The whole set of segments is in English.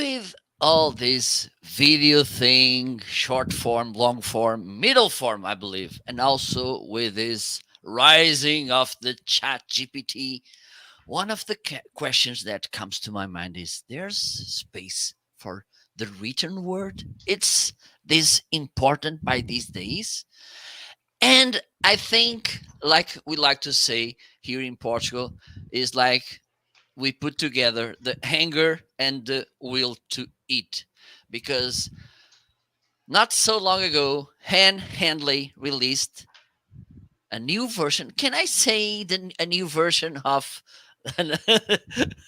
with all this video thing, short form, long form, middle form, I believe, and also with this rising of the chat GPT, one of the questions that comes to my mind is there's space for the written word. It's this important by these days. And I think, like we like to say here in Portugal, is like we put together the hunger and the will to eat. Because not so long ago, Ann Handley released a new version. Can I say a new version of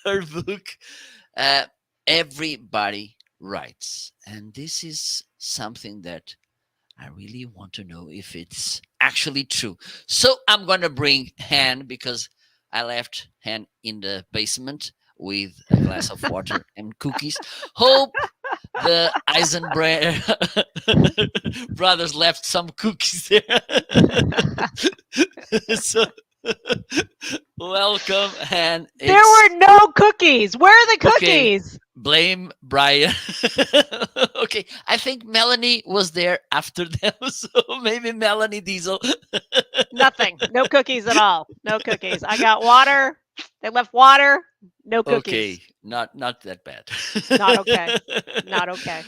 her book? Uh, Everybody Writes. And this is something that I really want to know if it's actually true. So I'm going to bring Han because I left Han in the basement with a glass of water and cookies. Hope the Eisenberg brothers left some cookies there. So welcome, Han. There It's were no cookies. Where are the okay. cookies? Blame Brian. Okay, I think Melanie was there after them, so maybe Melanie Diesel. Nothing. No cookies at all. No cookies. I got water. They left water. No Okay, cookies. not that bad. Not okay. Not okay.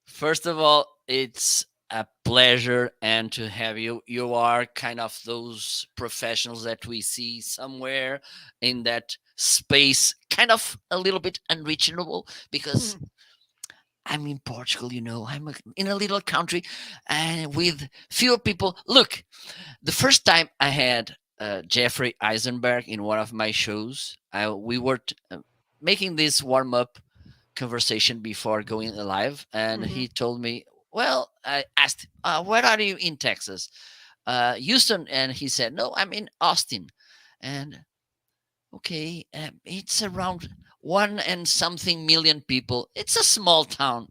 First of all, it's a pleasure and to have you. You are kind of those professionals that we see somewhere in that space, kind of a little bit unreachable because Hmm. I'm in Portugal, I'm in a little country and with fewer people. Look, the first time I had Jeffrey Eisenberg in one of my shows, we were making this warm up conversation before going live, and Hmm. he told me, well, I asked, where are you in Texas? Houston. And he said, no, I'm in Austin. And okay, it's around one and something million people. It's a small town.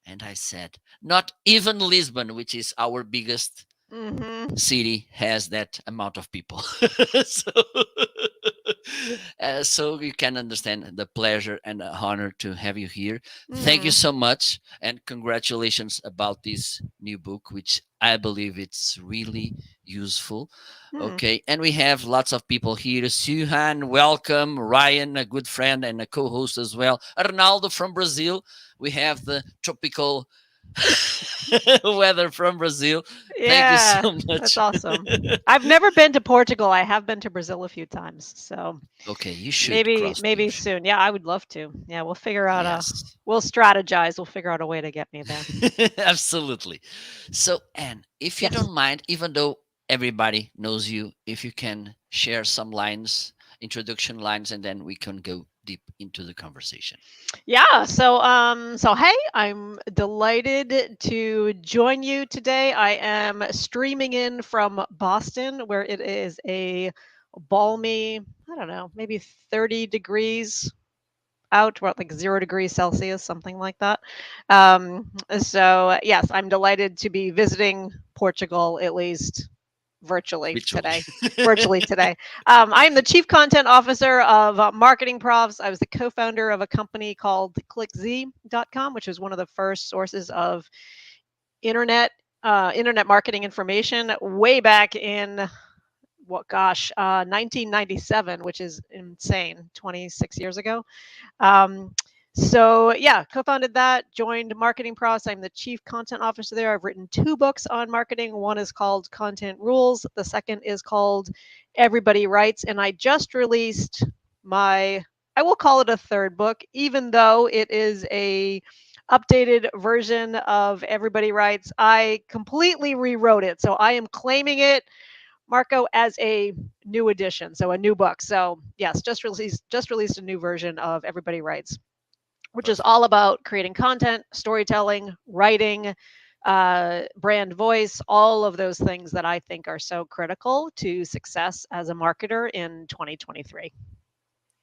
And I said, not even Lisbon, which is our biggest Hmm. city, has that amount of people. so, so you can understand the pleasure and the honor to have you here. Thank you Hmm. so much, and congratulations about this new book, which I believe it's really useful. Hmm. Okay, and we have lots of people here. Suhan, welcome. Ryan, a good friend and a co-host as well. Arnaldo from Brazil. We have the tropical weather from Brazil. Thank you Yeah, so that's much. awesome. I've never been to Portugal. I have been to Brazil a few times, so Okay, you should maybe cross the maybe ocean. soon. Yeah, I would love to. Yeah, we'll figure out Yes, we'll strategize. We'll figure out a way to get me there. absolutely. So, Anne, if you Yes. don't mind, even though everybody knows you, if you can share some lines, introduction lines, and then we can go deep into the conversation. Yeah, so hey, I'm delighted to join you today. I am streaming in from Boston where it is a balmy, I don't know, maybe 30 degrees out, what, like 0 degrees Celsius, something like that. So yes, I'm delighted to be visiting Portugal, at least virtually Literally. today. Virtually today. I am the chief content officer of Marketing Profs. I was the co-founder of a company called clickz.com, which was one of the first sources of internet internet marketing information way back in 1997, which is insane, 26 years ago. um, so yeah, co-founded that, joined Marketing Pros. I'm the chief content officer there. I've written two books on marketing. One is called Content Rules. The second is called Everybody Writes. And I just released my, I will call it a third book, even though it is a updated version of Everybody Writes. I completely rewrote it. So I am claiming it, Marco, as a new edition, so a new book. So yes, just released a new version of Everybody Writes, which is Perfect. all about creating content, storytelling, writing, brand voice, all of those things that I think are so critical to success as a marketer in 2023.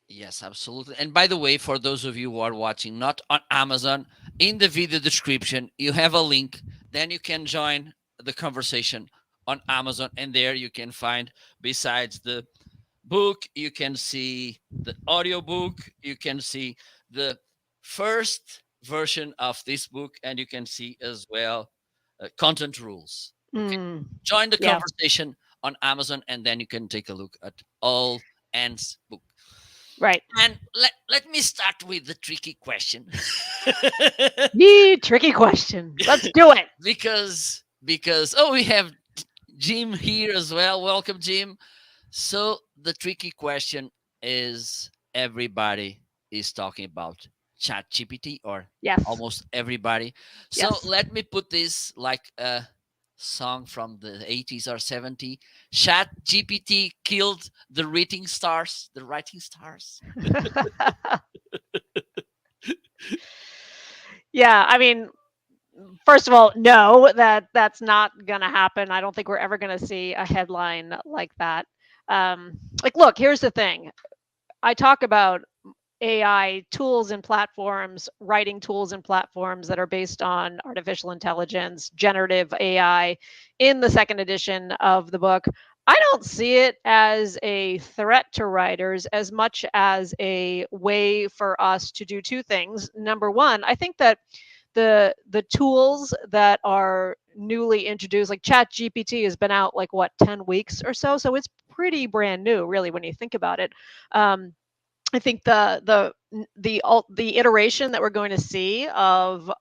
Yes, absolutely. And by the way, for those of you who are watching not on Amazon, in the video description, you have a link. Then you can join the conversation on Amazon. And there you can find, besides the book, you can see the audiobook, you can see the first version of this book, and you can see as well content rules. Okay, Mm, join the yeah. conversation on Amazon, and then you can take a look at all Ann's book. Right. And let me start with the tricky question. Yee, tricky question. Let's do it. Because oh, we have Jim here as well. Welcome, Jim. So the tricky question is, everybody is talking about chat gpt, or Yes. almost everybody. So Yes. let me put this like a song from the 80s or 70s. Chat gpt killed the writing stars. Yeah, I mean, first of all, no, that's not gonna happen. I don't think we're ever gonna see a headline like that. Like, look, here's the thing. I talk about AI tools and platforms, writing tools and platforms that are based on artificial intelligence, generative AI in the second edition of the book. I don't see it as a threat to writers as much as a way for us to do two things. Number one, I think that the tools that are newly introduced, like chat gpt has been out like what, 10 weeks or so, so it's pretty brand new really when you think about it. I think the iteration that we're going to see of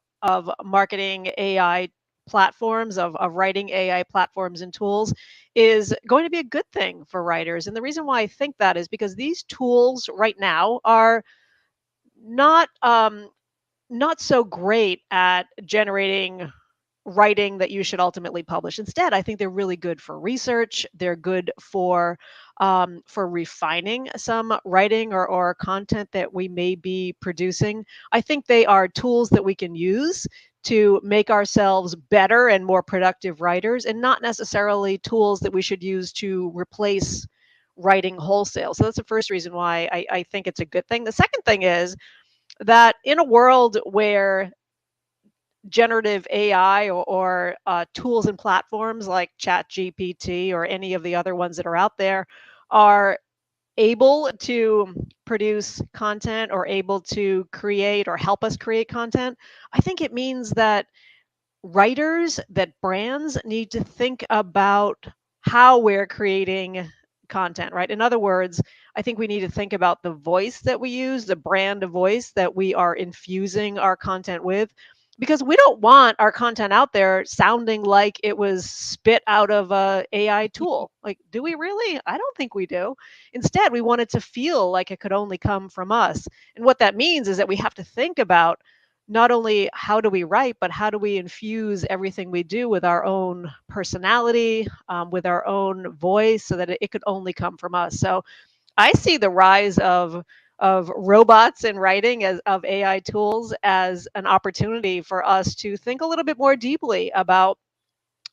marketing AI platforms, of writing AI platforms and tools, is going to be a good thing for writers. And the reason why I think that is because these tools right now are not not so great at generating writing that you should ultimately publish. Instead, I think they're really good for research. They're good for refining some writing or content that we may be producing. I think they are tools that we can use to make ourselves better and more productive writers, and not necessarily tools that we should use to replace writing wholesale. So that's the first reason why I think it's a good thing. The second thing is that in a world where generative AI or tools and platforms like ChatGPT or any of the other ones that are out there are able to produce content or able to create or help us create content, I think it means that writers, that brands need to think about how we're creating content, right? In other words, I think we need to think about the voice that we use, the brand of voice that we are infusing our content with, because we don't want our content out there sounding like it was spit out of a AI tool. Like, do we really? I don't think we do. Instead, we want it to feel like it could only come from us. And what that means is that we have to think about not only how do we write, but how do we infuse everything we do with our own personality, with our own voice, so that it could only come from us. So I see the rise of robots in writing, as of AI tools, as an opportunity for us to think a little bit more deeply about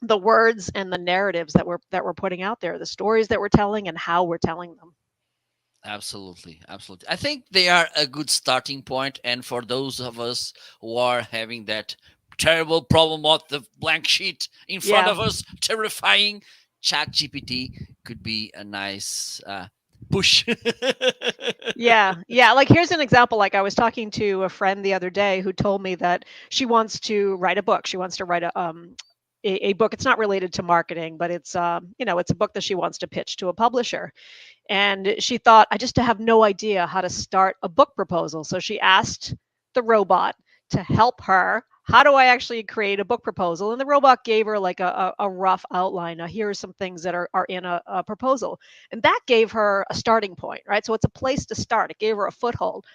the words and the narratives that we're putting out there, the stories that we're telling, and how we're telling them. Absolutely, absolutely. I think they are a good starting point, and for those of us who are having that terrible problem of the blank sheet in front Yeah. of us, terrifying, Chat GPT could be a nice push. Yeah, yeah. Like, here's an example. Like, I was talking to a friend the other day who told me that she wants to write a book. She wants to write a book. It's not related to marketing, but it's it's a book that she wants to pitch to a publisher. And she thought, I just have no idea how to start a book proposal. So she asked the robot to help her. How do I actually create a book proposal? And the robot gave her like a rough outline. Now, here are some things that are in a proposal. And that gave her a starting point, right? So it's a place to start. It gave her a foothold.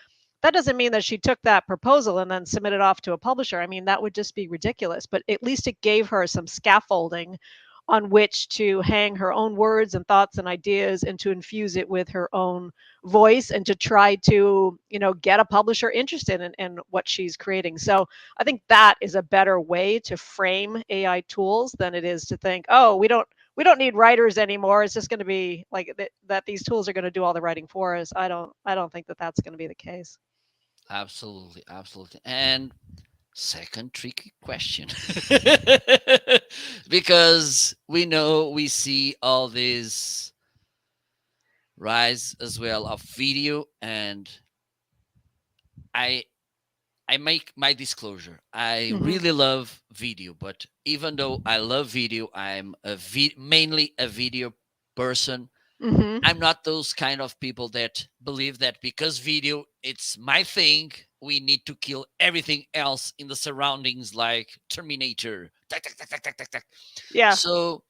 That doesn't mean that she took that proposal and then submitted off to a publisher. I mean, that would just be ridiculous. But at least it gave her some scaffolding on which to hang her own words and thoughts and ideas, and to infuse it with her own voice, and to try to, get a publisher interested in what she's creating. So I think that is a better way to frame AI tools than it is to think, oh, we don't need writers anymore. It's just going to be like that these tools are going to do all the writing for us. I don't think that that's going to be the case. Absolutely, absolutely. And second tricky question. Because we see all this rise as well of video, and I I make my disclosure. I Hmm. really love video, but even though I love video, I'm mainly a video person. Hmm. I'm not those kind of people that believe that because video it's my thing, we need to kill everything else in the surroundings like Terminator. Tac, tac, tac, tac, tac, tac, tac. Yeah. So,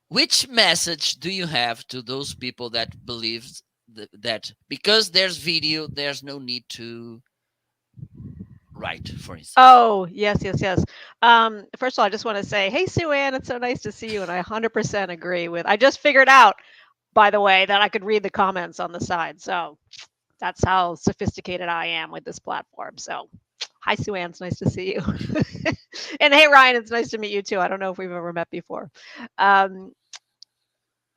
which message do you have to those people that believes that because there's video, there's no need to write, for instance? Oh, yes, yes, yes. First of all, I just want to say, hey, Sue Ann, it's so nice to see you. And I 100% agree with, I just figured out, by the way, that I could read the comments on the side. So that's how sophisticated I am with this platform. So hi, Sue Ann, it's nice to see you. And hey, Ryan, it's nice to meet you too. I don't know if we've ever met before. Um,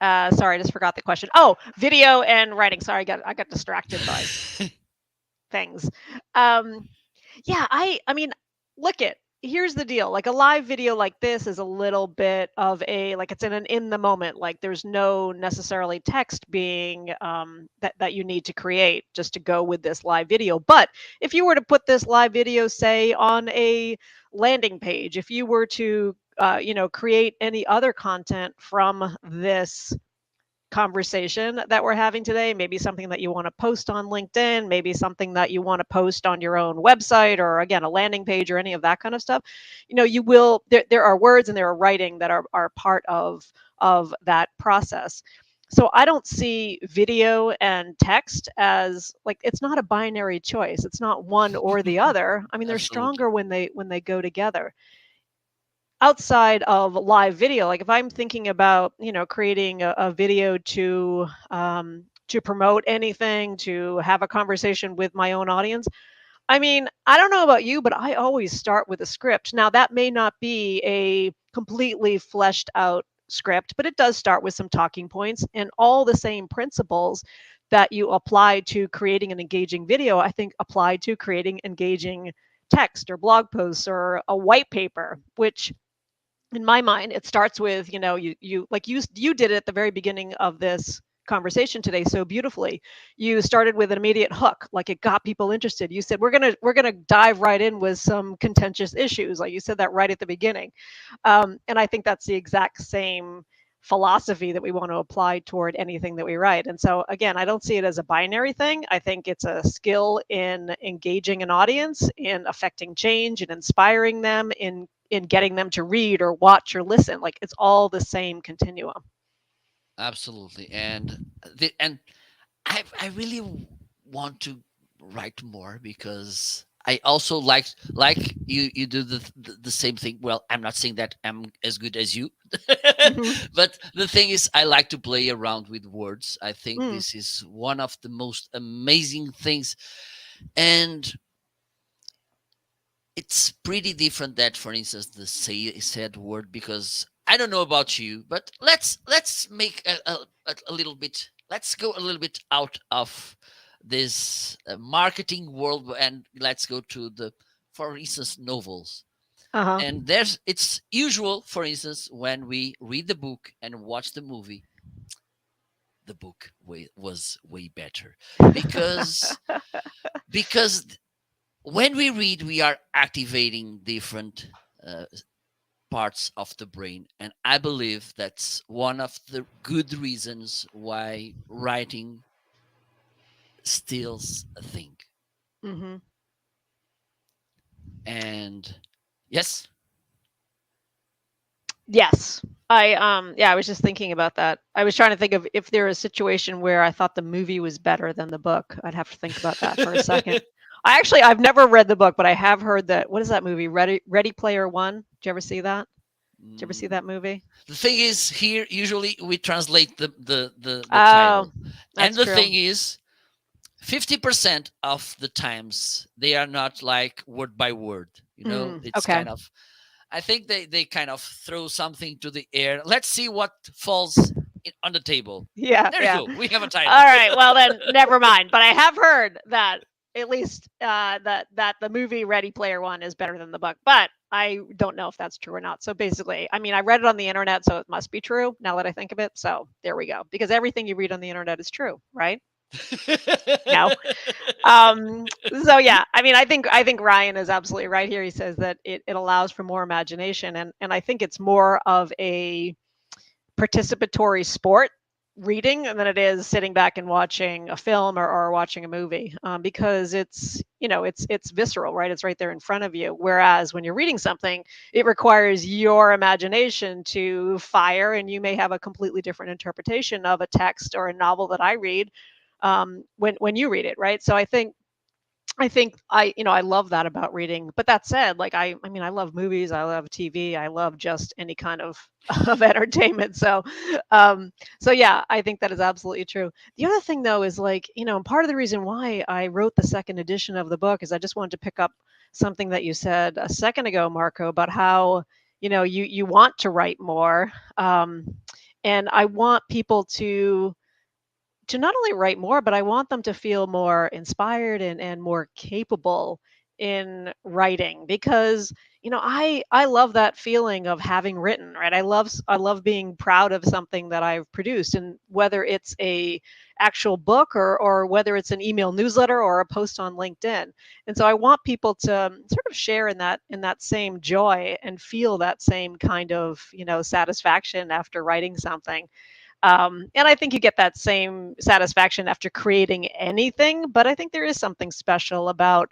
sorry, I just forgot the question. Oh, video and writing. Sorry, I got distracted by things. Um, Yeah, I mean, look it. Here's the deal. Like a live video like this is a little bit of a like it's in the moment. Like there's no necessarily text being that you need to create just to go with this live video. But if you were to put this live video, say, on a landing page, if you were to create any other content from this conversation that we're having today, maybe something that you want to post on LinkedIn, maybe something that you want to post on your own website, or again a landing page or any of that kind of stuff. You will there are words and there are writing that are part of that process. So I don't see video and text as like it's not a binary choice. It's not one or the other. I mean, they're Absolutely. stronger when they go together. Outside of live video, like if I'm thinking about creating a video to promote anything, to have a conversation with my own audience, I mean, I don't know about you, but I always start with a script. Now that may not be a completely fleshed out script, but it does start with some talking points, and all the same principles that you apply to creating an engaging video, I think apply to creating engaging text or blog posts or a white paper, which in my mind it starts with you like you did it at the very beginning of this conversation today so beautifully. You started with an immediate hook, like it got people interested. You said we're gonna dive right in with some contentious issues, like you said that right at the beginning. And I think that's the exact same philosophy that we want to apply toward anything that we write. And so again, I don't see it as a binary thing. I think it's a skill in engaging an audience, in affecting change and inspiring them, in getting them to read or watch or listen. Like it's all the same continuum. Absolutely. And I really want to write more because I also like you do the same thing. Well, I'm not saying that I'm as good as you, Hmm. but the thing is, I like to play around with words. I think Mm, this is one of the most amazing things, and it's pretty different that, for instance, the say said word. Because I don't know about you, but let's make a little bit. Let's go a little bit out of this marketing world and let's go to the, for instance, novels. uh-huh. And there's it's usual, for instance, when we read the book and watch the movie, the book was way better because because when we read, we are activating different uh, parts of the brain. And I believe that's one of the good reasons why writing stills a thing. Hmm. And yes, Yes. I was just thinking about that. I was trying to think of if there was a situation where I thought the movie was better than the book. I'd have to think about that for a second. I've never read the book, but I have heard that. What is that movie? Ready Player One. Did you ever see that? Did you ever see mm, that movie? the thing is, here usually we translate the Oh, title. And that's the true. thing is, 50% of the times they are not like word by word. It's Okay. kind of, I think they kind of throw something to the air. Let's see what falls on the table. Yeah, There you yeah. go. We have a title. All right. Well, then never mind. But I have heard that at least that the movie Ready Player One is better than the book. But I don't know if that's true or not. So basically, I mean, I read it on the internet, so it must be true now that I think of it. So there we go. Because everything you read on the internet is true, right? No. Um, so yeah, I mean, I think Ryan is absolutely right here. He says that it allows for more imagination, and I think it's more of a participatory sport reading than it is sitting back and watching a film or watching a movie, because it's visceral, right? It's right there in front of you. Whereas when you're reading something, it requires your imagination to fire, and you may have a completely different interpretation of a text or a novel that I read, when you read it, right? So I think I love that about reading. But that said, like I mean, I love movies, I love TV, I love just any kind of of entertainment. Um, so yeah, I think that is absolutely true. The other thing though is, like, part of the reason why I wrote the second edition of the book is I just wanted to pick up something that you said a second ago, Marco, about how you want to write more, and I want people to not only write more, but I want them to feel more inspired and more capable in writing, because I love that feeling of having written, right? I love being proud of something that I've produced, and whether it's a actual book, or whether it's an email newsletter or a post on LinkedIn. And so I want people to sort of share in that same joy and feel that same kind of satisfaction after writing something. And I think you get that same satisfaction after creating anything, but I think there is something special about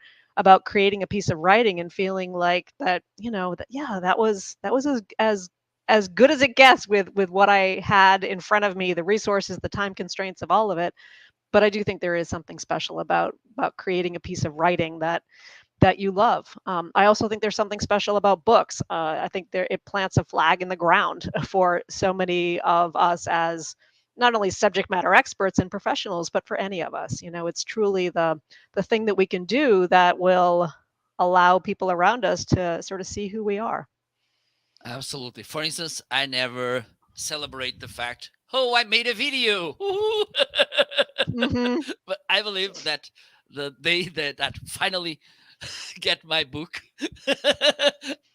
creating a piece of writing and feeling like that, that yeah, that was as good as it gets with what I had in front of me, the resources, the time constraints of all of it. But I do think there is something special about creating a piece of writing that you love. I also think there's something special about books. I think it plants a flag in the ground for so many of us as not only subject matter experts and professionals, but for any of us. It's truly the thing that we can do that will allow people around us to sort of see who we are. Absolutely. For instance, I never celebrate the fact, oh, I made a video. Woohoo! Hmm. But I believe that the day that finally get my book,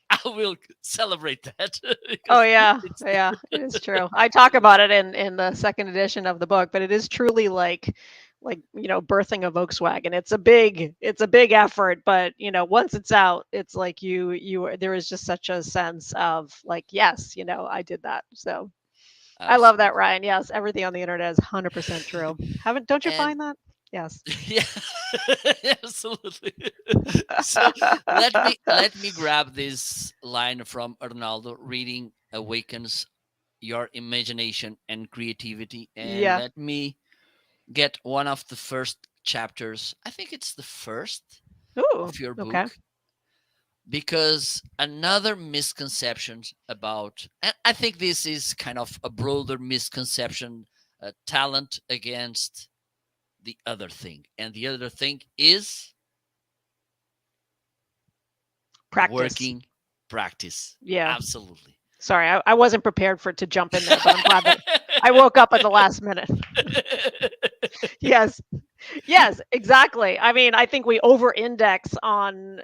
I will celebrate that Oh because yeah, it's yeah, it is true. I talk about it in the second edition of the book, but it is truly like birthing a Volkswagen. It's a big effort, but once it's out, it's like there is just such a sense of like, yes, I did that. So I love that, absolutely. Ryan. Yes, everything on the internet is 100% true. Haven't Don't you And find that? Yes. yeah, absolutely. So let me grab this line from Arnaldo: reading awakens your imagination and creativity, and Yeah. let me get one of the first chapters. I think it's the first Ooh, of your okay. book, because another misconception about, and I think this is kind of a broader misconception, talent against the other thing, and the other thing is Practice. working practice. Yeah. Absolutely. Sorry, I wasn't prepared for it to jump in there, but I'm glad that I woke up at the last minute. Yes. Yes, exactly. I mean, I think we over-index on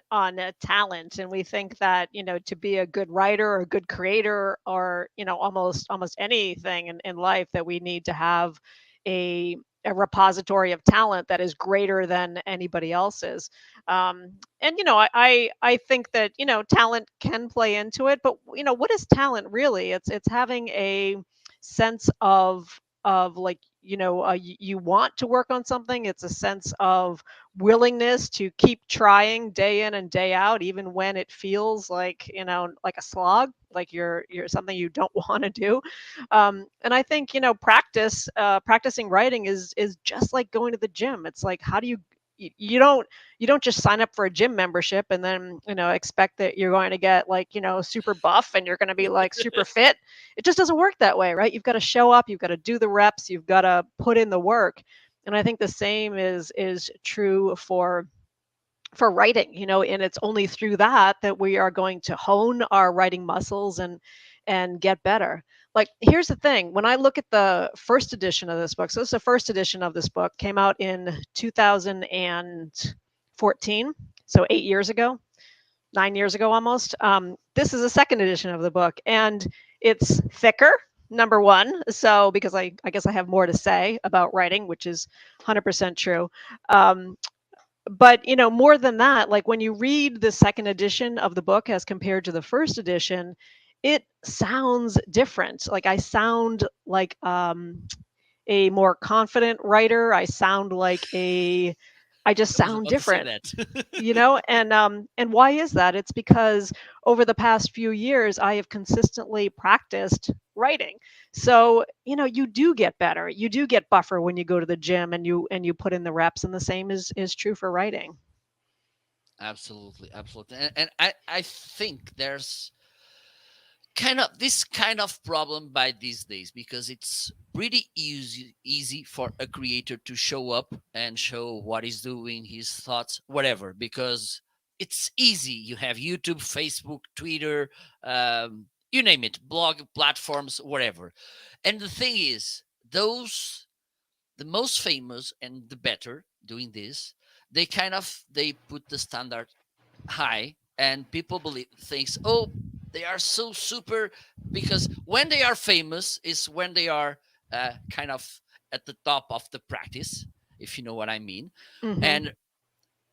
talent, and we think that to be a good writer or a good creator, or almost anything in life, that we need to have a a repository of talent that is greater than anybody else's. And I think that talent can play into it, but what is talent really? It's having a sense of like you want to work on something. It's a sense of willingness to keep trying day in and day out, even when it feels like like a slog, like you're something you don't want to do. And I think practicing writing is just like going to the gym. It's like, how do you don't just sign up for a gym membership and then expect that you're going to get like super buff and you're going to be like super fit. It just doesn't work that way, right? You've got to show up, you've got to do the reps, you've got to put in the work. And I think the same is true for writing, and it's only through that we are going to hone our writing muscles and get better. Like, here's the thing: when I look at the first edition of this book, so this is the first edition of this book, came out in 2014, so 8 years ago, 9 years ago almost. This is a second edition of the book, and it's thicker. number one. So because I guess I have more to say about writing, which is 100% true. Um, but more than that, like when you read the second edition of the book as compared to the first edition, it sounds different. Like I sound like a more confident writer. I just I was sound about to say different, that. and why is that? It's because over the past few years I have consistently practiced writing. So you do get better, you do get buffer when you go to the gym and you put in the reps, and the same is true for writing. Absolutely, absolutely. And I think there's kind of this kind of problem by these days because it's pretty easy for a creator to show up and show what he's doing, his thoughts, whatever, because it's easy. You have YouTube, Facebook, Twitter, you name it, blog platforms, whatever. And the thing is, those the most famous and the better doing this, they put the standard high, and people believe thinks, oh, they are so super, because when they are famous is when they are kind of at the top of the practice, if you know what I mean. Hmm. And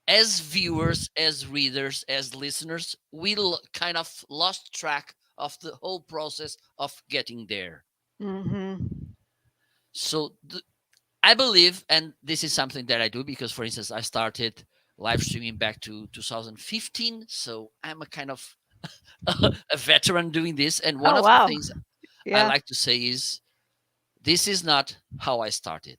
as viewers, as readers, as listeners, we kind of lost track of the whole process of getting there. Hmm. So I believe, and this is something that I do because, for instance, I started live streaming back to 2015. So I'm a kind of a veteran doing this. And one Oh, of the wow. things I Yeah. like to say is this is not how I started,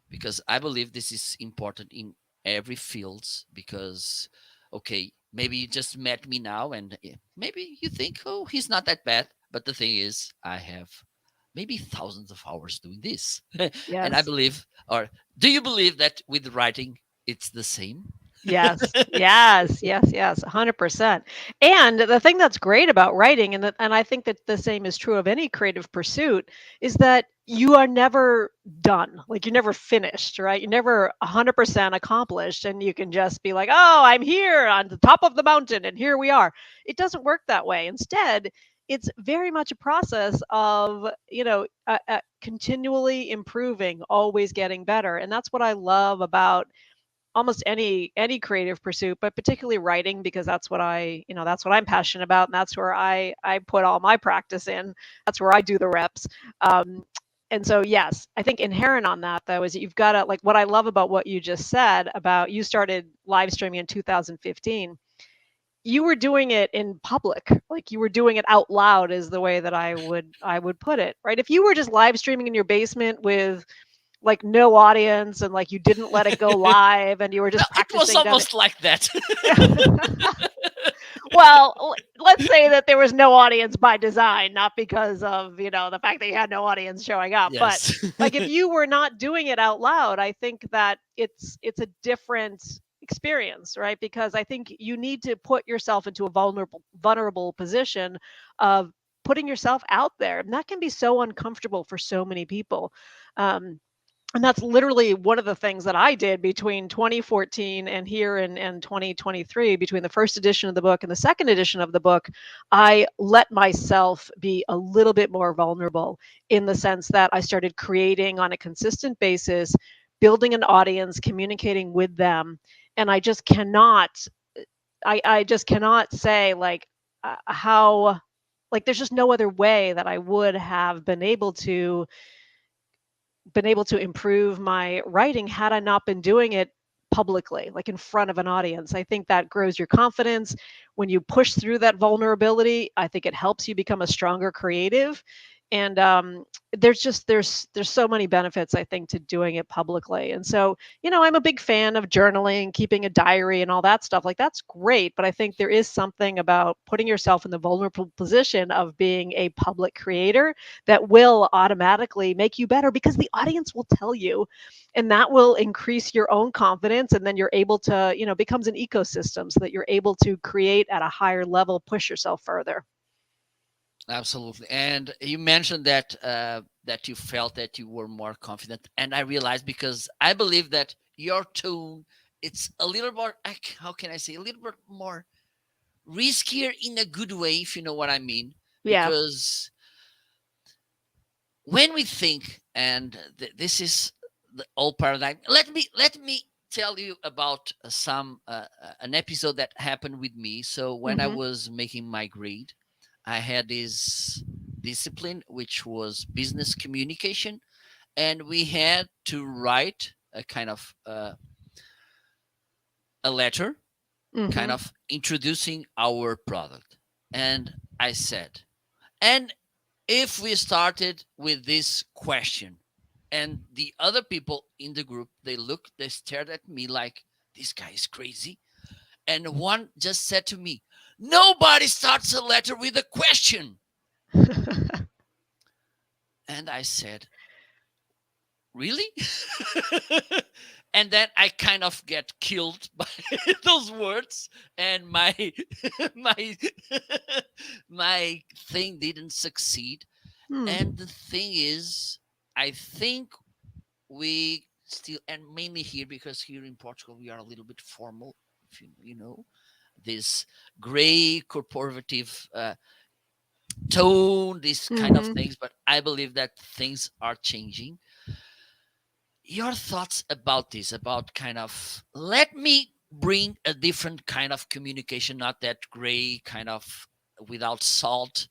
because I believe this is important in every fields. Because, okay, maybe you just met me now and maybe you think, oh, he's not that bad. But the thing is, I have maybe thousands of hours doing this. And I Yes. believe, or do you believe that with writing, it's the same? Yes, yes, yes, yes, 100%. And the thing that's great about writing, and I think that the same is true of any creative pursuit, is that you are never done. Like you're never finished, right? You're never 100% accomplished, and you can just be like, "Oh, I'm here on the top of the mountain, and here we are." It doesn't work that way. Instead, it's very much a process of continually improving, always getting better, and that's what I love about almost any creative pursuit, but particularly writing, because that's what I'm passionate about, and that's where I put all my practice in. That's where I do the reps. um, and so yes, I think inherent on that though is that you've got to, like, what I love about what you just said about you started live streaming in 2015. You were doing it in public, like you were doing it out loud, is the way that I would put it, right? If you were just live streaming in your basement with like no audience, and like you didn't let it go live and you were Well, just it was practicing down almost like that. it. Well, let's say that there was no audience by design, not because of the fact that you had no audience showing up. But Yes. like if you were not doing it out loud, I think that it's a different experience, right? Because I think you need to put yourself into a vulnerable position of putting yourself out there, and that can be so uncomfortable for so many people. um, and that's literally one of the things that I did between 2014 and here in 2023. Between the first edition of the book and the second edition of the book, I let myself be a little bit more vulnerable, in the sense that I started creating on a consistent basis, building an audience, communicating with them. And I just cannot say, like, how, like, there's just no other way that I would have been able to improve my writing had I not been doing it publicly, like in front of an audience. I think that grows your confidence. When you push through that vulnerability, I think it helps you become a stronger creative. And there's so many benefits, I think, to doing it publicly. And so, I'm a big fan of journaling, keeping a diary, and all that stuff. Like that's great, but I think there is something about putting yourself in the vulnerable position of being a public creator that will automatically make you better, because the audience will tell you, and that will increase your own confidence, and then you're able to, becomes an ecosystem so that you're able to create at a higher level, push yourself further. Absolutely. And you mentioned that that you felt that you were more confident, and I realized because I believe that your tone, it's a little more, how can I say, a little bit more riskier in a good way, if you know what I mean. Yeah. Because when we think, and this is the old paradigm. Let me tell you about some an episode that happened with me. So when I Mm-hmm. was making my grade, I had this discipline which was business communication, and we had to write a kind of a letter, kind Mm-hmm. of introducing our product. And I said, and if we started with this question, and the other people in the group, they stared at me like, this guy is crazy. And one just said to me, nobody starts a letter with a question. And I said, really? And then I kind of get killed by those words, and my my my thing didn't succeed. And Hmm. the thing is, I think we still, and mainly here, because here in Portugal we are a little bit formal, if you know, this gray corporative tone, these kind of Mm-hmm. things. But I believe that things are changing. Your thoughts about this, about kind of, let me bring a different kind of communication, not that gray kind of without salt,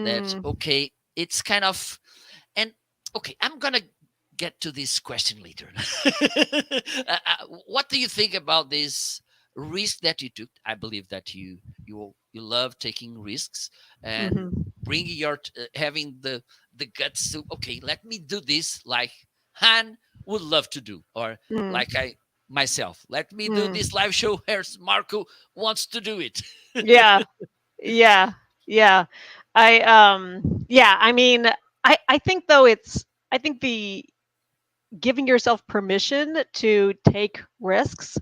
that Mm. okay, it's kind of, and okay, I'm gonna get to this question later. What do you think about this risk that you took? I believe that you love taking risks, and Mm-hmm. bringing your having the guts to, okay, let me do this like Han would love to do, or Mm. like I myself, let me do Mm. this live show as Marco wants to do it. Yeah. Yeah. Yeah. Yeah, I mean, I think though I think the giving yourself permission to take risks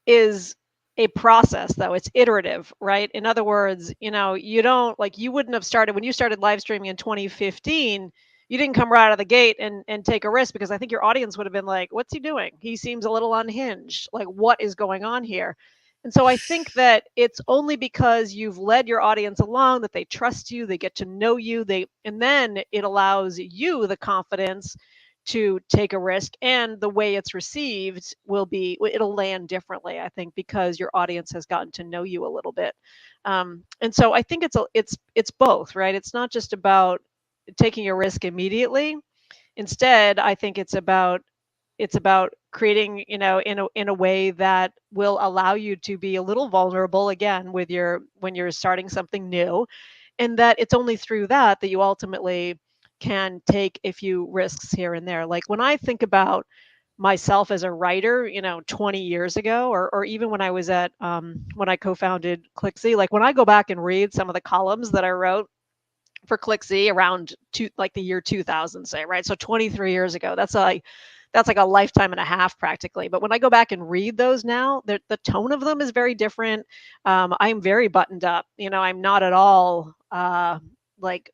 is a process, though. It's iterative, right? In other words, you don't, like, you wouldn't have started when you started live streaming in 2015. You didn't come right out of the gate and take a risk, because I think your audience would have been like, what's he doing? He seems a little unhinged. Like, what is going on here? And so I think that it's only because you've led your audience along that they trust you, they get to know you, and then it allows you the confidence to take a risk, and the way it's received it'll land differently, I think, because your audience has gotten to know you a little bit. And so I think it's both, right? It's not just about taking a risk immediately. Instead, I think it's about creating, in a way that will allow you to be a little vulnerable again with your when you're starting something new, and that it's only through that you ultimately can take a few risks here and there. Like, when I think about myself as a writer, 20 years ago, or even when I was when I co-founded ClickZ, like, when I go back and read some of the columns that I wrote for ClickZ around like the year 2000, say, right? So 23 years ago, that's like a lifetime and a half practically. But when I go back and read those now, the tone of them is very different. I'm very buttoned up. I'm not at all like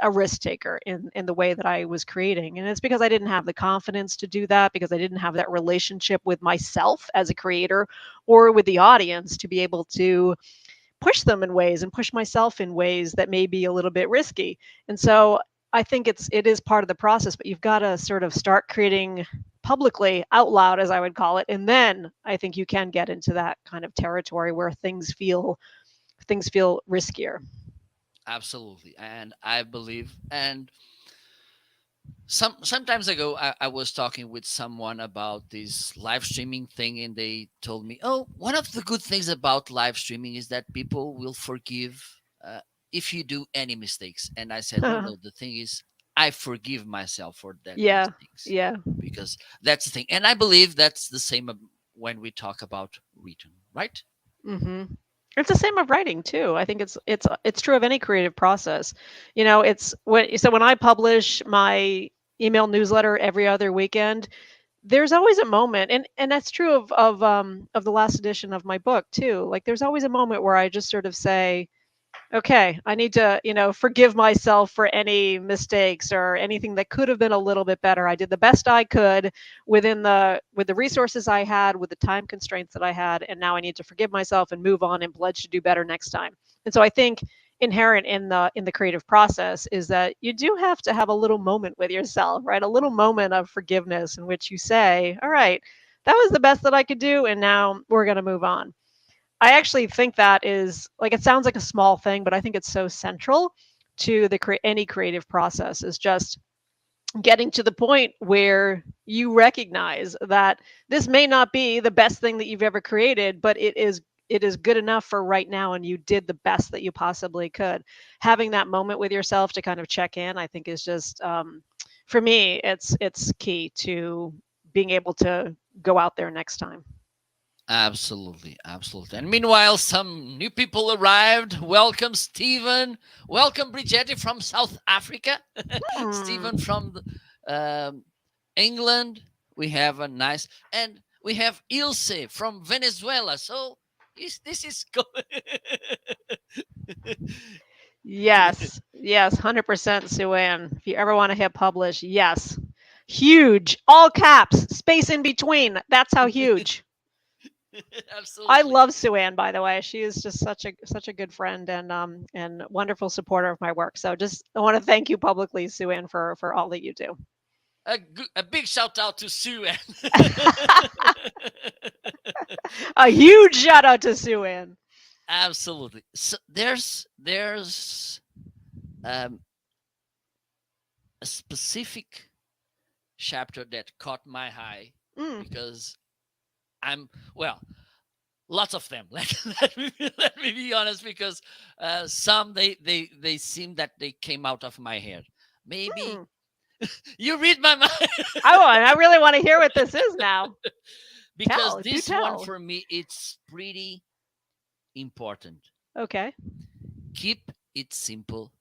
a risk taker in the way that I was creating. And it's because I didn't have the confidence to do that, because I didn't have that relationship with myself as a creator or with the audience to be able to push them in ways and push myself in ways that may be a little bit risky. And so I think it is part of the process, but you've got to sort of start creating publicly, out loud, as I would call it, and then I think you can get into that kind of territory where things feel riskier. Absolutely, and I believe, and sometimes ago I was talking with someone about this live streaming thing, and they told me, oh, one of the good things about live streaming is that people will forgive if you do any mistakes. And I said, no, no, the thing is, I forgive myself for that Yeah, mistakes, yeah. because that's the thing. And I believe that's the same when we talk about written, right? Hmm. It's the same of writing too. I think it's true of any creative process. When I publish my email newsletter every other weekend, there's always a moment, and that's true of the last edition of my book too. Like, there's always a moment where I just sort of say, okay, I need to, forgive myself for any mistakes or anything that could have been a little bit better. I did the best I could with the resources I had, with the time constraints that I had, and now I need to forgive myself and move on and pledge to do better next time. And so I think inherent in the creative process is that you do have to have a little moment with yourself, right? A little moment of forgiveness in which you say, all right, that was the best that I could do, and now we're going to move on. I actually think that is like, it sounds like a small thing, but I think it's so central to any creative process, is just getting to the point where you recognize that this may not be the best thing that you've ever created, but it is good enough for right now, and you did the best that you possibly could. Having that moment with yourself to kind of check in, I think, is just, for me, it's key to being able to go out there next time. Absolutely, absolutely. And meanwhile, some new people arrived. Welcome, Stephen. Welcome, Brigitte from South Africa. Stephen Hmm. from England. We have a nice, and we have Ilse from Venezuela. So this is Yes, yes, 100% Sue Ann. If you ever want to hit publish, yes. Huge, all caps, space in between. That's how huge. I absolutely. love Sue Ann, by the way. She is just such a good friend and wonderful supporter of my work. So just I want to thank you publicly, Sue Ann, for all that you do. A big shout out to Sue. A huge shout out to Sue Ann. Absolutely. So there's um, a specific chapter that caught my eye Mm, because I'm well, lots of them. Let me be honest, because some they seem that they came out of my head. Maybe mm. you read my mind. I really want to hear what this is now. Because Tell, do this one tell. for me it's pretty important. Okay. Keep it simple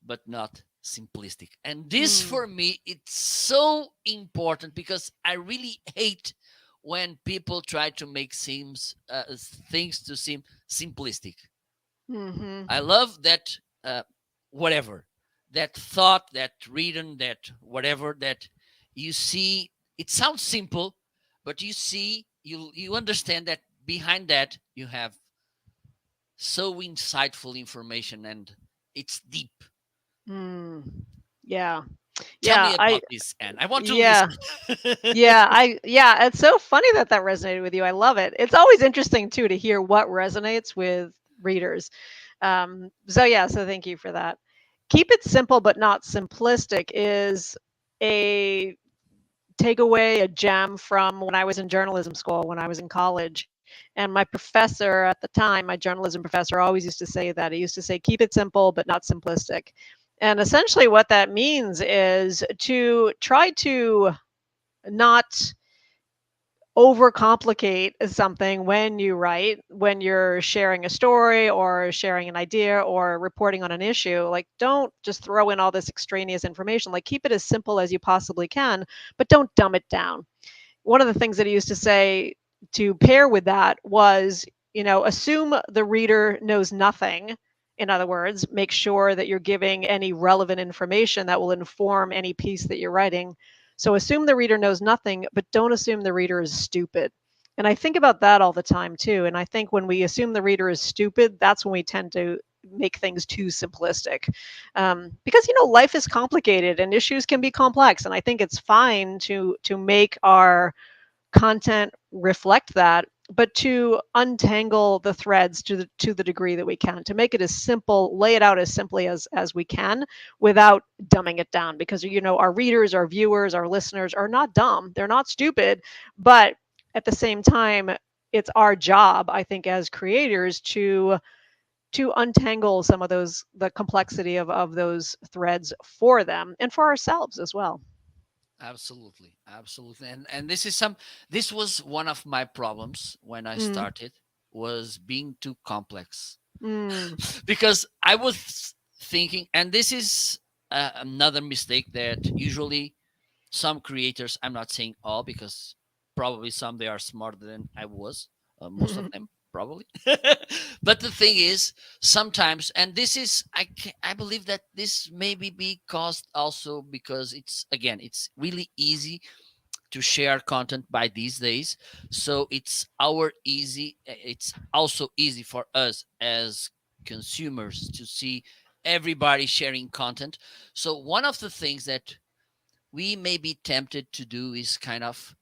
but not simplistic. And this Mm, for me it's so important because I really hate when people try to make things to seem simplistic. I mm-hmm. love that whatever that thought, that reading, that whatever that you see. It sounds simple, but you understand that behind that you have so insightful information and it's deep. Mm. Yeah. Tell Yeah. me about this, Anne. I want to Yeah. listen. Yeah, it's so funny that that resonated with you. I love it. It's always interesting too to hear what resonates with readers. So yeah, so thank you for that. Keep it simple but not simplistic is a takeaway, a gem from when I was in journalism school, when I was in college. And my professor at the time, my journalism professor, always used to say that. He used to say, keep it simple, but not simplistic. And essentially, what that means is to try to not overcomplicate something when you write, when you're sharing a story or sharing an idea or reporting on an issue. Like, don't just throw in all this extraneous information. Like, keep it as simple as you possibly can, but don't dumb it down. One of the things that he used to say to pair with that was, assume the reader knows nothing. In other words, make sure that you're giving any relevant information that will inform any piece that you're writing. So assume the reader knows nothing, but don't assume the reader is stupid. And I think about that all the time too. And I think when we assume the reader is stupid, that's when we tend to make things too simplistic, because life is complicated and issues can be complex, and I think it's fine to make our content reflect that, but to untangle the threads to the degree that we can, to make it as simple, lay it out as simply as we can without dumbing it down, because our readers, our viewers, our listeners are not dumb, they're not stupid, but at the same time, it's our job, I think, as creators to untangle some of the complexity of those threads for them and for ourselves as well. Absolutely, absolutely. And this was one of my problems when I Mm, started, was being too complex. mm, Because I was thinking, and this is another mistake that usually some creators, I'm not saying all, because probably some they are smarter than I was, most of them probably. But the thing is, sometimes, and this is I believe that this maybe be caused also because it's, again, it's really easy to share content by these days. So it's also easy for us as consumers, to see everybody sharing content. So one of the things that we may be tempted to do is kind of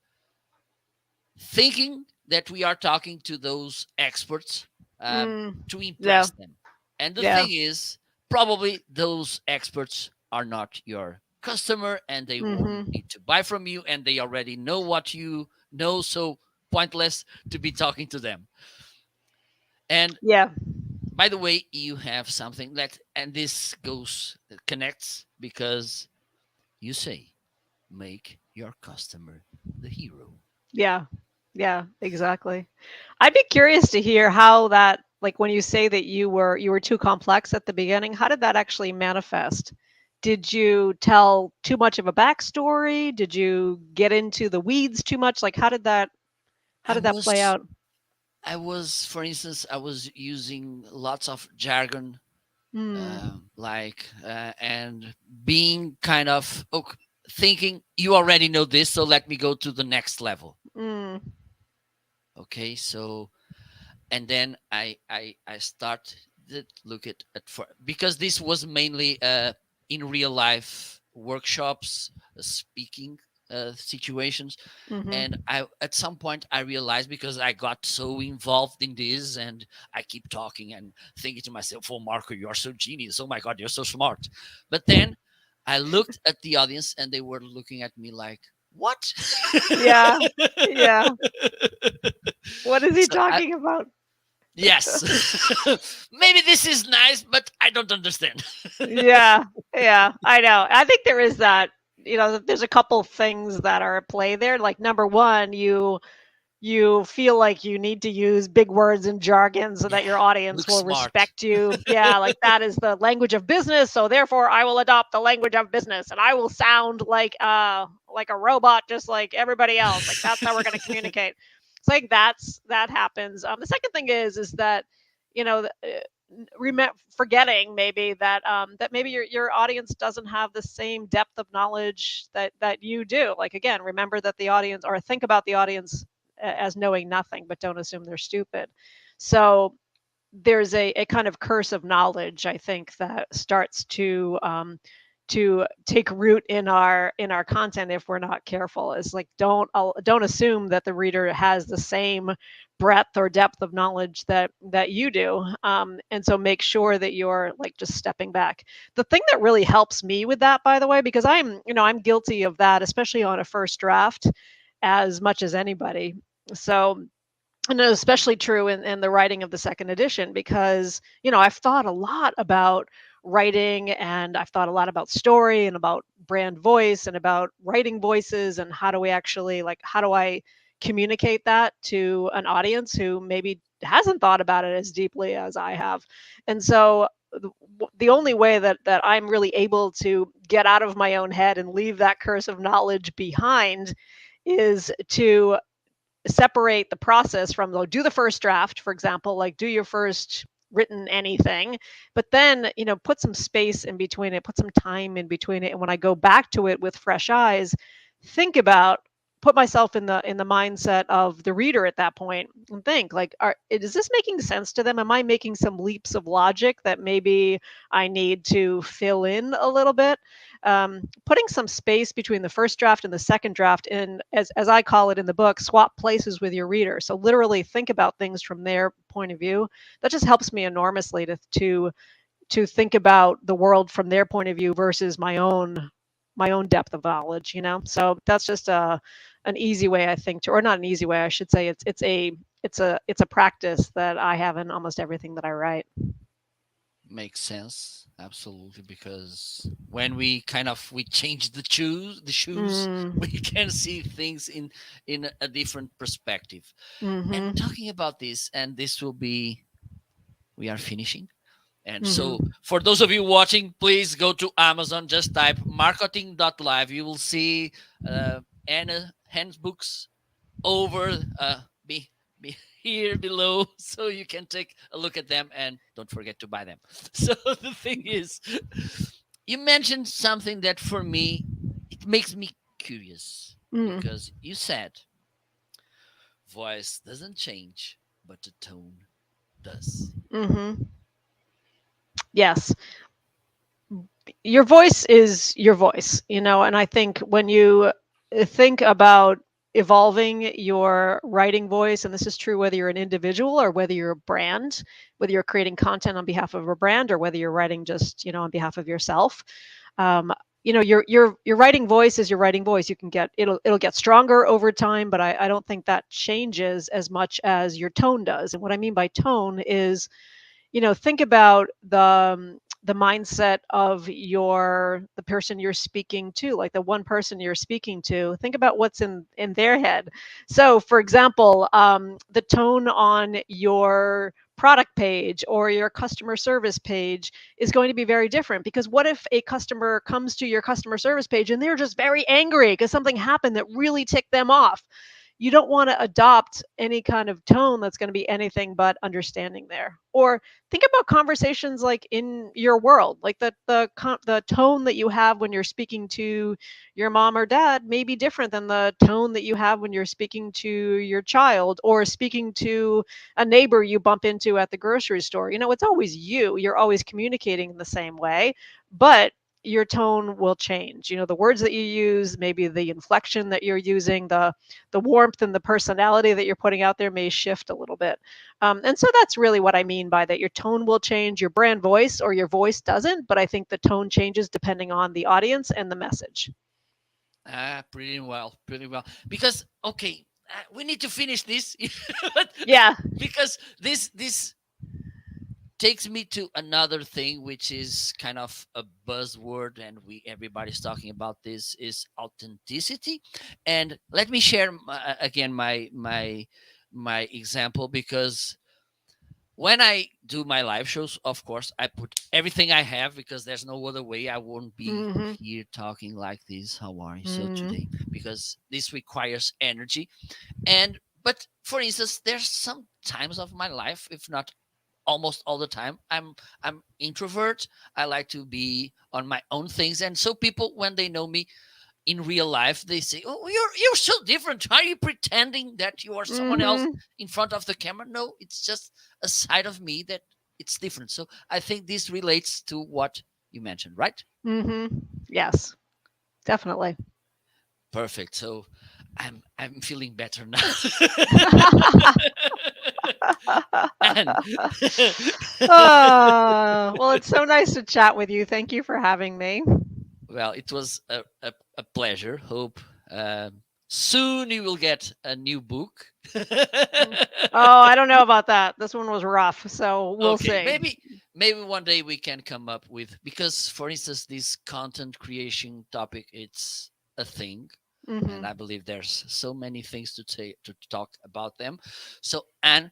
thinking that we are talking to those experts, uh, Mm, to yeah. impress them. And the Yeah. thing is, probably those experts are not your customer and they won't Mhm. need to buy from you and they already know what you know. So pointless to be talking to them. And Yeah. by the way, you have something that, and this goes, connects because you say, make your customer the hero. Yeah. Yeah, exactly. I'd be curious to hear how that, like when you say that you were too complex at the beginning, how did that actually manifest? Did you tell too much of a backstory? Did you get into the weeds too much? Like how I did that play was out? for instance, I was using lots of jargon, Mm, and being kind of thinking you already know this, so let me go to the next level. mm, Okay, so and then I started look at for because this was mainly in real life workshops, speaking situations. mhm. And I at some point I realized, because I got so involved in this and I keep talking and thinking to myself, oh Marco, you're so genius, oh my god, you're so smart. But then I looked at the audience and they were looking at me like, what? Yeah. Yeah. What is he So I, talking about? yes. Maybe this is nice, but I don't understand. Yeah, yeah, I know. I think there is that, there's a couple things that are at play there. Like number one, you feel like you need to use big words and jargon so that Yeah, your audience look will smart. respect you. Yeah, like that is the language of business, so therefore I will adopt the language of business and I will sound like a robot just like everybody else. Like that's how we're going to communicate. It's like that happens. The second thing is that you know forgetting maybe that maybe your audience doesn't have the same depth of knowledge that you do. Like again, remember that the audience, or think about the audience as knowing nothing, but don't assume they're stupid. So there's a kind of curse of knowledge, I think, that starts to take root in our content if we're not careful. Is like don't assume that the reader has the same breadth or depth of knowledge that you do, and so make sure that you're like just stepping back. The thing that really helps me with that, by the way, because I'm guilty of that, especially on a first draft, as much as anybody. So, and it's especially true in the writing of the second edition, because I've thought a lot about writing, and I've thought a lot about story and about brand voice and about writing voices, and how do I communicate that to an audience who maybe hasn't thought about it as deeply as I have. And so the only way that I'm really able to get out of my own head and leave that curse of knowledge behind is to separate the process from, like, do the first draft, for example, like do your first written anything, but then put some space in between it, put some time in between it, and when I go back to it with fresh eyes, think about put myself in the mindset of the reader at that point and think like, is this making sense to them? Am I making some leaps of logic that maybe I need to fill in a little bit? Putting some space between the first draft and the second draft, and as I call it in the book, swap places with your reader. So literally think about things from their point of view. That just helps me enormously to think about the world from their point of view versus my own depth of knowledge. So that's just an easy way, I think, or not an easy way, I should say. It's a practice that I have in almost everything that I write. Makes sense, absolutely, because when we change the shoes, we Mm, can see things in a different perspective. And mm-hmm, talking about this, and this will be, we are finishing. And so, mm-hmm. for those of you watching, please go to Amazon, just type marketing.live. You will see Anna handbooks over be here below, so you can take a look at them and don't forget to buy them. So the thing is, you mentioned something that for me it makes me curious, Mm, because you said voice doesn't change, but the tone does. mm-hmm. Yes, your voice is your voice, and I think when you think about evolving your writing voice, and this is true whether you're an individual or whether you're a brand, whether you're creating content on behalf of a brand or whether you're writing just, on behalf of yourself. um, your writing voice is your writing voice. You can get it'll get stronger over time, but I don't think that changes as much as your tone does. And what I mean by tone is, think about the mindset of the person you're speaking to, like the one person you're speaking to. Think about what's in their head. So for example, the tone on your product page or your customer service page is going to be very different, because what if a customer comes to your customer service page and they're just very angry because something happened that really ticked them off? You don't want to adopt any kind of tone that's going to be anything but understanding there. Or think about conversations like in your world, like the tone that you have when you're speaking to your mom or dad may be different than the tone that you have when you're speaking to your child or speaking to a neighbor you bump into at the grocery store. It's always you. You're always communicating in the same way, but your tone will change. The words that you use, maybe the inflection that you're using, the warmth and the personality that you're putting out there may shift a little bit. And so that's really what I mean by that. Your tone will change, your brand voice or your voice doesn't, but I think the tone changes depending on the audience and the message. Pretty well, pretty well. Because okay, we need to finish this, Yeah. because this takes me to another thing, which is kind of a buzzword, and everybody's talking about this, is authenticity. And let me share again my example, because when I do my live shows, of course, I put everything I have, because there's no other way. I won't be Mm-hmm. here talking like this. How are you so Mm-hmm. today? Because this requires energy. And but for instance, there's some times of my life, if not almost all the time, I'm introvert. I like to be on my own things, and so people, when they know me in real life, they say, "Oh, you're so different. Are you pretending that you are someone else Mm-hmm. in front of the camera?" No, it's just a side of me that it's different. So I think this relates to what you mentioned, right? Mm-hmm. Yes, definitely. Perfect. So I'm feeling better now. And Well, it's so nice to chat with you. Thank you for having me. well, it was a pleasure. Hope soon you will get a new book. Mm. Oh, I don't know about that. This one was rough, so we'll Okay, see. maybe one day we can come up with, because for instance, this content creation topic, it's a thing, and Hmm. I believe there's so many things to talk about them. So, Anne,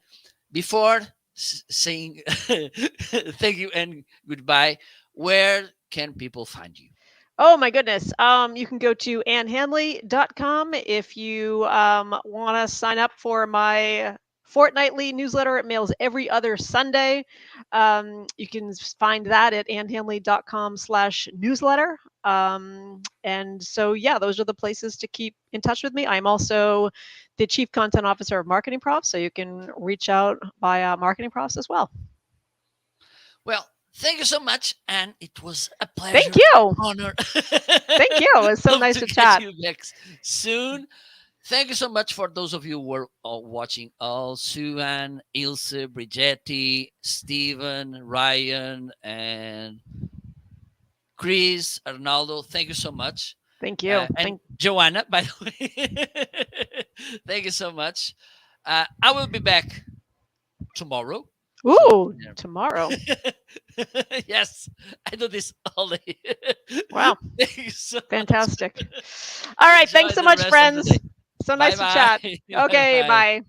before saying thank you and goodbye, where can people find you? Oh my goodness. You can go to annhandley.com if you want to sign up for my fortnightly newsletter. It mails every other Sunday. You can find that at annhandley.com/newsletter. And so, yeah, those are the places to keep in touch with me. I'm also the Chief Content Officer of Marketing Profs, so you can reach out via Marketing Profs as well. Well, thank you so much, and it was a Thank pleasure and you. honor. Thank you. It was so Hope nice to to get chat. you back soon. Thank you so much for those of you who were watching. All Suan, Ilse, Brigetti, Stephen, Ryan, and Chris, Arnaldo. Thank you so much. Thank you. And Joanna, by the way. Thank you so much. I will be back tomorrow. So, Ooh, tomorrow. yes, I do this all day. Wow, Thank you so much. fantastic. All right, Enjoy thanks so the much, rest of the day. friends. So Bye nice to chat. bye. Bye Okay, bye. bye.